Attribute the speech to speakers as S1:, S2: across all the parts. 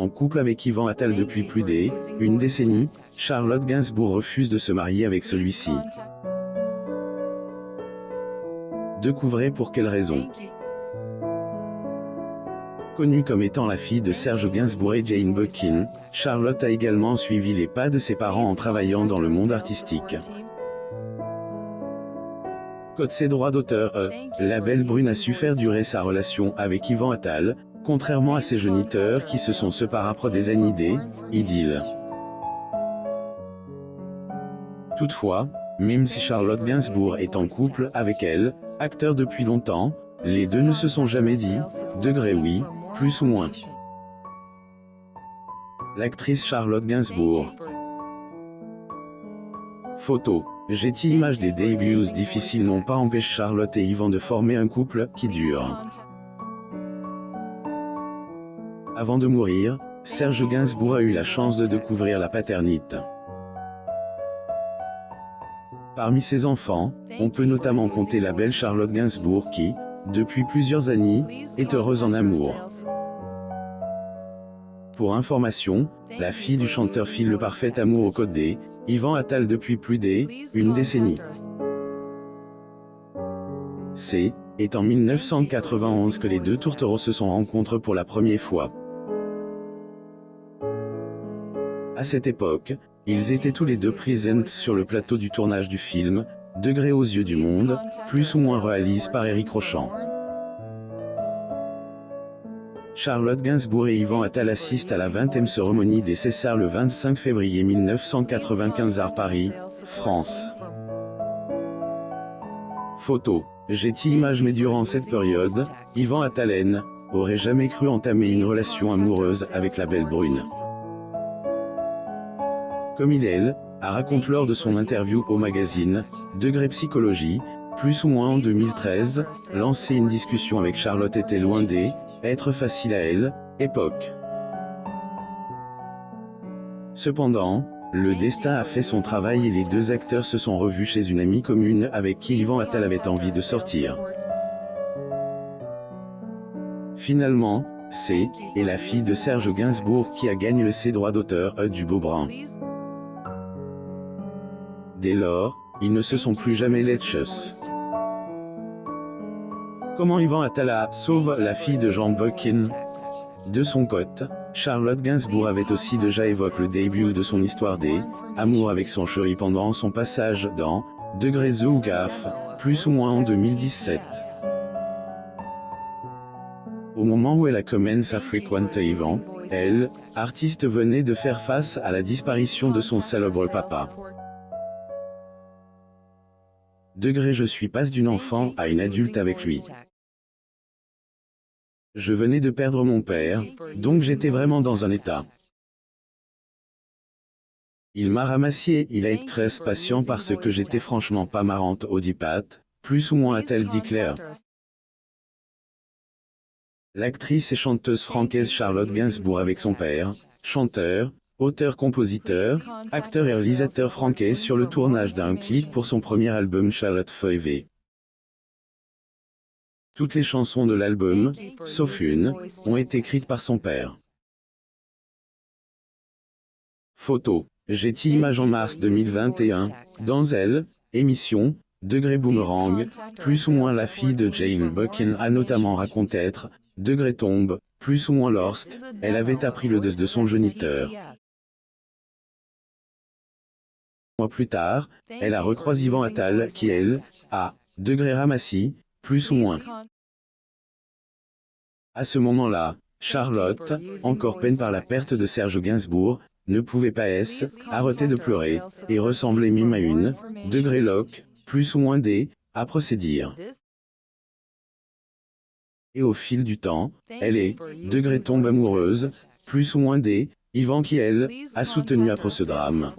S1: En couple avec Yvan Attal depuis plus d'une décennie, Charlotte Gainsbourg refuse de se marier avec celui-ci. Découvrez pour quelle raison. Connue comme étant la fille de Serge Gainsbourg et Jane Birkin, Charlotte a également suivi les pas de ses parents en travaillant dans le monde artistique. Côté ses droits d'auteur, la belle brune a su faire durer sa relation avec Yvan Attal, contrairement à ses géniteurs qui se sont séparés après des années d'idylle. Toutefois, même si Charlotte Gainsbourg est en couple avec elle, acteur depuis longtemps, les deux ne se sont jamais dit « oui », plus ou moins. L'actrice Charlotte Gainsbourg. Photo. Getty Images. Des débuts difficiles n'ont pas empêché Charlotte et Yvan de former un couple qui dure. Avant de mourir, Serge Gainsbourg a eu la chance de découvrir la paternité. Parmi ses enfants, on peut notamment compter la belle Charlotte Gainsbourg qui, depuis plusieurs années, est heureuse en amour. Pour information, la fille du chanteur file le parfait amour au code Yvan Attal depuis plus d'une décennie. C'est en 1991 que les deux tourtereaux se sont rencontrés pour la première fois. À cette époque, ils étaient tous les deux présents sur le plateau du tournage du film « Degré aux yeux du monde », plus ou moins réalisé par Éric Rochant. Charlotte Gainsbourg et Yvan Attal assistent à la 20e cérémonie des Césars le 25 février 1995 à Paris, France. Photo. Getty Images. Mais durant cette période, Yvan Attal aurait jamais cru entamer une relation amoureuse avec la belle brune. Comme elle a raconté lors de son interview au magazine Degré Psychologie, plus ou moins en 2013, lancer une discussion avec Charlotte était loin d'être facile à elle, époque. Cependant, le destin a fait son travail et les deux acteurs se sont revus chez une amie commune avec qui Yvan Attal avait envie de sortir. Finalement, c'est la fille de Serge Gainsbourg qui a gagné ses droits d'auteur du Beaubrun. Dès lors, ils ne se sont plus jamais lâchés. Comment Yvan Attal sauve la fille de Jane Birkin? De son côté, Charlotte Gainsbourg avait aussi déjà évoqué le début de son histoire d'amour avec son chéri pendant son passage dans Degré The ou Gaffe, plus ou moins en 2017. Au moment où elle a commencé à fréquenter Yvan, elle, artiste, venait de faire face à la disparition de son célèbre papa. Degré. Je suis passé d'une enfant à une adulte avec lui. Je venais de perdre mon père, donc j'étais vraiment dans un état. Il m'a ramassé, il a été très patient parce que j'étais franchement pas marrante au dipat, plus ou moins a-t-elle dit Claire. L'actrice et chanteuse francaise Charlotte Gainsbourg avec son père, chanteur, auteur-compositeur, acteur et réalisateur français sur le tournage d'un clip pour son premier album Charlotte Forever. Toutes les chansons de l'album, sauf une, ont été écrites par son père. Photo. Getty Images. En mars 2021, dans elle, émission, Degré Boomerang, plus ou moins la fille de Jane Birkin a notamment raconté être, Degré tombe, plus ou moins lorsque, elle avait appris le décès de son géniteur. Mois plus tard, elle a recroisé Yvan Attal qui elle, a, Degré ramassé, plus ou moins. À ce moment-là, Charlotte, encore peine par la perte de Serge Gainsbourg, ne pouvait pas arrêter de pleurer, et ressemblait même à une, Degré Locke, plus ou moins à procéder. Et au fil du temps, elle est, Degré tombe amoureuse, plus ou moins Yvan qui elle, a soutenu après ce drame.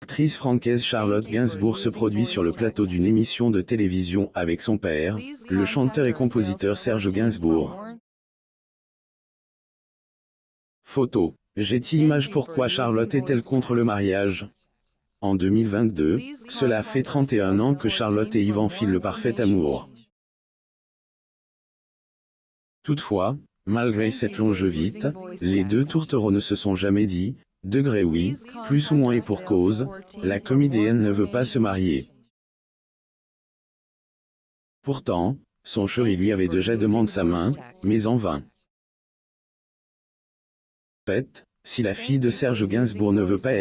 S1: L'actrice francaise Charlotte Gainsbourg se produit sur le plateau d'une émission de télévision avec son père, le chanteur et compositeur Serge Gainsbourg. Photo. Getty Images. Pourquoi Charlotte est-elle contre le mariage? En 2022, cela fait 31 ans que Charlotte et Yvan filent le parfait amour. Toutefois, malgré cette longévité, les deux tourtereaux ne se sont jamais dit, degré oui, plus ou moins et pour cause, la comédienne ne veut pas se marier. Pourtant, son chéri lui avait déjà demandé sa main, mais en vain. En fait, si la fille de Serge Gainsbourg ne veut pas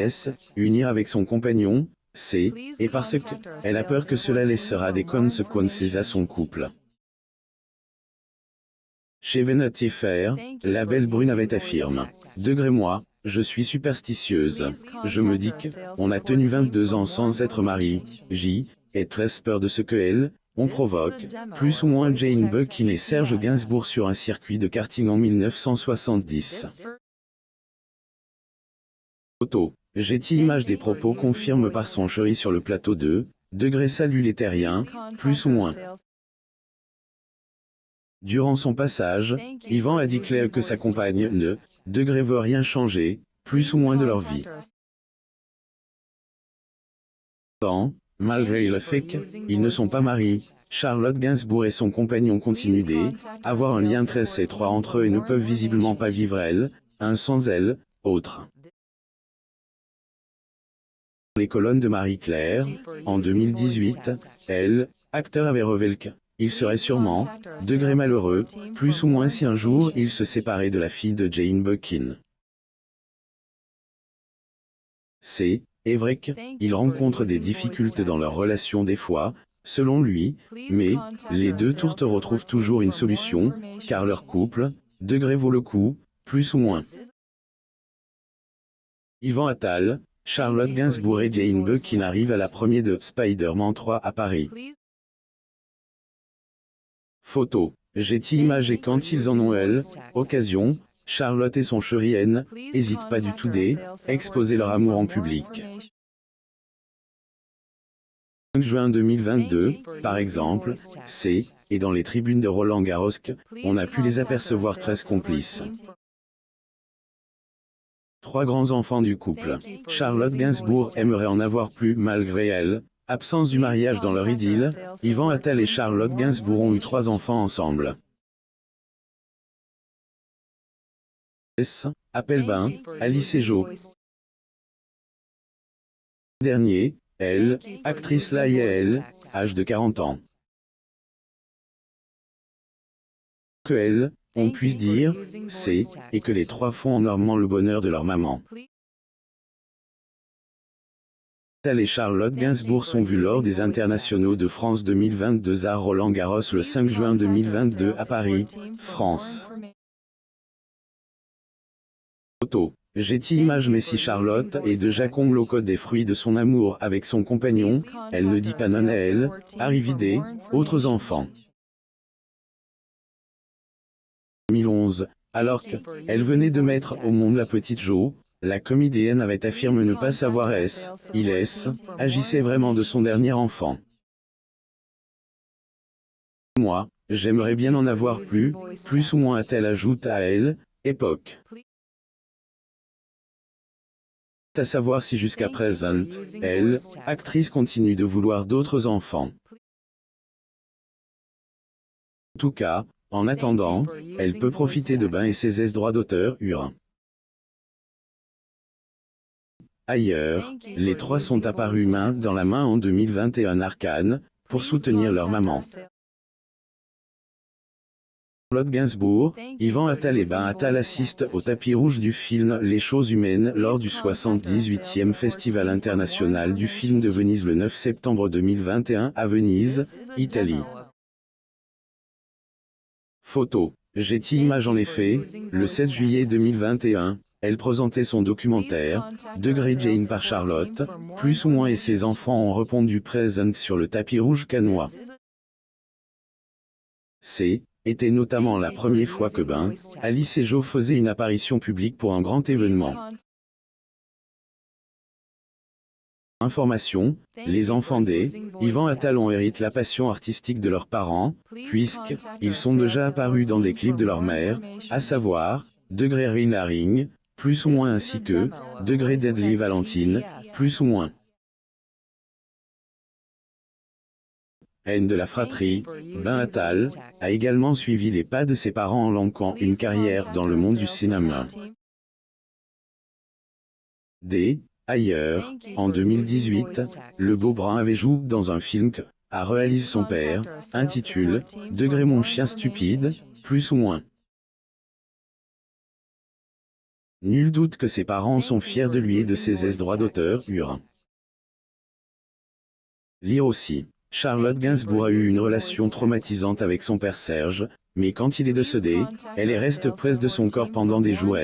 S1: unir avec son compagnon, c'est, et parce que, elle a peur que cela laissera des conséquences à son couple. Chez Vanity Fair, la belle brune avait affirme. Degré moi, je suis superstitieuse. Je me dis que, on a tenu 22 ans sans être marié, ai très peur de ce que on provoque, plus ou moins Jane Birkin et Serge Gainsbourg sur un circuit de karting en 1970. Photo. Getty Images des propos confirme par son chéri sur le plateau de degré salut les terriens, plus ou moins. Durant son passage, Yvan a dit Claire que sa compagne ne degré veut rien changer, plus ou moins de leur vie. Pourtant, malgré le fait qu'ils ne sont pas mariés, Charlotte Gainsbourg et son compagnon continuent d'avoir un lien très étroit entre eux et ne peuvent visiblement pas vivre un sans elle, autre. Les colonnes de Marie-Claire, en 2018, acteur avait révélé qu'il serait sûrement, degré malheureux, plus ou moins si un jour il se séparait de la fille de Jane Birkin. C'est vrai qu'ils rencontrent des difficultés dans leur relation des fois, selon lui, mais les deux tourtereaux retrouvent toujours une solution, car leur couple, degré vaut le coup, plus ou moins. Yvan Attal, Charlotte Gainsbourg et Jane Birkin arrivent à la première de Spider-Man 3 à Paris. Photo. Getty Images et quand ils en ont occasion, Charlotte et son chéri n'hésitent pas du tout d'exposer leur amour en public. 5 juin 2022, par exemple, et dans les tribunes de Roland-Garros, on a pu les apercevoir très complices. Trois grands enfants du couple. Charlotte Gainsbourg aimerait en avoir plus malgré absence du mariage dans leur idylle. Yvan Attal et Charlotte Gainsbourg ont eu 3 enfants ensemble. Appelbain, Alice et Jo. Dernier, actrice Laïa âge de 40 ans. Que on puisse dire, et que les 3 font enormément le bonheur de leur maman. Attal et Charlotte Gainsbourg sont vus lors des Internationaux de France 2022 à Roland-Garros le 5 juin 2022 à Paris, France. Photo. Getty Images Messi Charlotte est de Jacombe le code des fruits de son amour avec son compagnon, elle ne dit pas non à arriver autres enfants. 2011, alors qu'elle venait de mettre au monde la petite Jo, la comédienne avait affirmé ne pas savoir agissait vraiment de son dernier enfant. Moi, j'aimerais bien en avoir plus ou moins a-t-elle ajoute à époque. À savoir si jusqu'à présent, actrice continue de vouloir d'autres enfants. En tout cas, en attendant, elle peut profiter de bains et ses droits d'auteur UR. Ailleurs, les 3 sont apparus main dans la main en 2021 à Cannes, pour soutenir leur maman. Charlotte Gainsbourg, Yvan Attal et Ben Attal assistent au tapis rouge du film Les choses humaines lors du 78e Festival international du film de Venise le 9 septembre 2021 à Venise, Italie. Photo. Getty Images en effet, le 7 juillet 2021, elle présentait son documentaire, Degré Jane par Charlotte, plus ou moins et ses enfants ont répondu présent sur le tapis rouge cannois. Était notamment la première fois que Alice et Jo faisaient une apparition publique pour un grand événement. Information, les enfants Yvan Attal ont hérité la passion artistique de leurs parents, puisqu'ils sont déjà apparus dans des clips de leur mère, à savoir, Degré Rina Ring, plus ou moins ainsi que, Degré Deadly Valentine, plus ou moins. haine de la fratrie, Ben Attal, a également suivi les pas de ses parents en lançant une carrière dans le monde du cinéma. Ailleurs, en 2018, le Beaubrun avait joué dans un film que a réalisé son père, intitulé « Degré mon chien stupide, plus ou moins ». Nul doute que ses parents sont fiers de lui et de ses droits d'auteur. Lire aussi. Charlotte Gainsbourg a eu une relation traumatisante avec son père Serge, mais quand il est décédé, elle est restée près de son corps pendant des jours.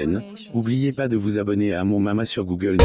S1: N'oubliez pas de vous abonner à mon Mama sur Google.